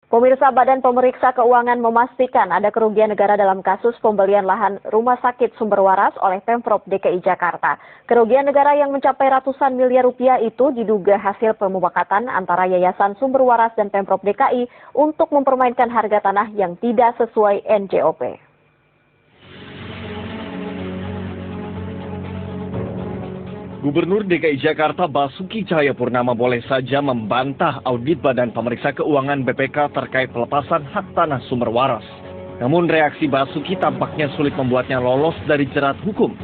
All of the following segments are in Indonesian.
Pemirsa, Badan Pemeriksa Keuangan memastikan ada kerugian negara dalam kasus pembelian lahan rumah sakit Sumber Waras oleh Pemprov DKI Jakarta. Kerugian negara yang mencapai ratusan miliar rupiah itu diduga hasil pemufakatan antara Yayasan Sumber Waras dan Pemprov DKI untuk mempermainkan harga tanah yang tidak sesuai NJOP. Gubernur DKI Jakarta Basuki Cahayapurnama boleh saja membantah audit Badan Pemeriksa Keuangan BPK terkait pelepasan hak tanah Sumber Waras. Namun reaksi Basuki tampaknya sulit membuatnya lolos dari jerat hukum.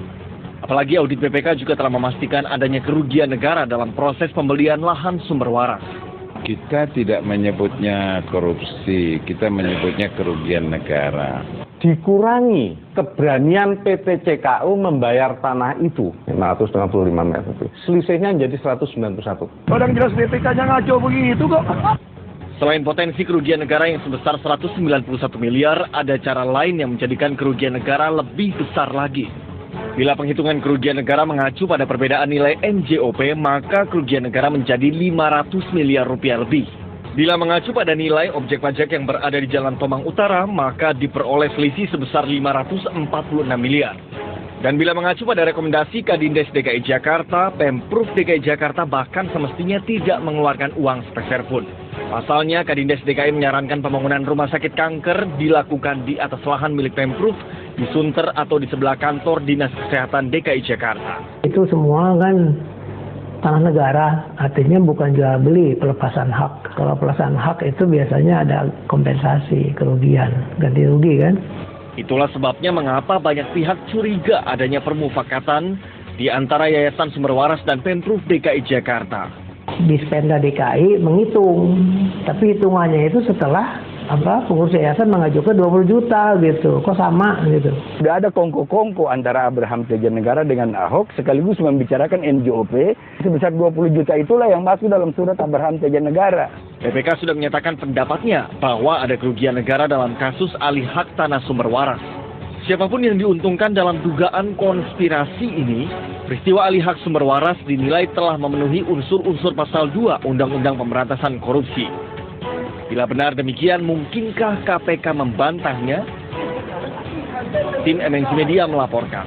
Apalagi audit BPK juga telah memastikan adanya kerugian negara dalam proses pembelian lahan Sumber Waras. Kita tidak menyebutnya korupsi, kita menyebutnya kerugian negara. Dikurangi keberanian PT CKU membayar tanah itu 565 meter. Selisihnya jadi 191. Orang jelas BPK-nya ngaco begitu kok. Selain potensi kerugian negara yang sebesar 191 miliar, ada cara lain yang menjadikan kerugian negara lebih besar lagi. Bila penghitungan kerugian negara mengacu pada perbedaan nilai NJOP, maka kerugian negara menjadi 500 miliar rupiah lebih. Bila mengacu pada nilai objek pajak yang berada di Jalan Tomang Utara, maka diperoleh selisih sebesar 546 miliar. Dan bila mengacu pada rekomendasi Kadindes DKI Jakarta, Pemprov DKI Jakarta bahkan semestinya tidak mengeluarkan uang sepeser pun. Pasalnya, Kadindes DKI menyarankan pembangunan rumah sakit kanker dilakukan di atas lahan milik Pemprov, di Sunter atau di sebelah kantor Dinas Kesehatan DKI Jakarta. Itu semua kan tanah negara, artinya bukan jual beli, pelepasan hak. Kalau pelepasan hak itu biasanya ada kompensasi kerugian, ganti rugi kan. Itulah sebabnya mengapa banyak pihak curiga adanya permufakatan di antara Yayasan Sumber Waras dan Pemprov DKI Jakarta. Dispenda DKI menghitung, tapi hitungannya itu setelah pengurus yayasan mengajukan 20 juta gitu, kok sama gitu. Sudah ada kongko-kongko antara Abraham Tejanegara dengan Ahok sekaligus membicarakan NJOP sebesar 20 juta itulah yang masuk dalam surat Abraham Tejanegara. BPK sudah menyatakan pendapatnya bahwa ada kerugian negara dalam kasus alih hak tanah Sumber Waras. Siapapun yang diuntungkan dalam dugaan konspirasi ini, peristiwa alih hak Sumber Waras dinilai telah memenuhi unsur-unsur pasal 2 Undang-Undang Pemberantasan Korupsi. Bila benar demikian, mungkinkah KPK membantahnya? Tim MNC Media melaporkan.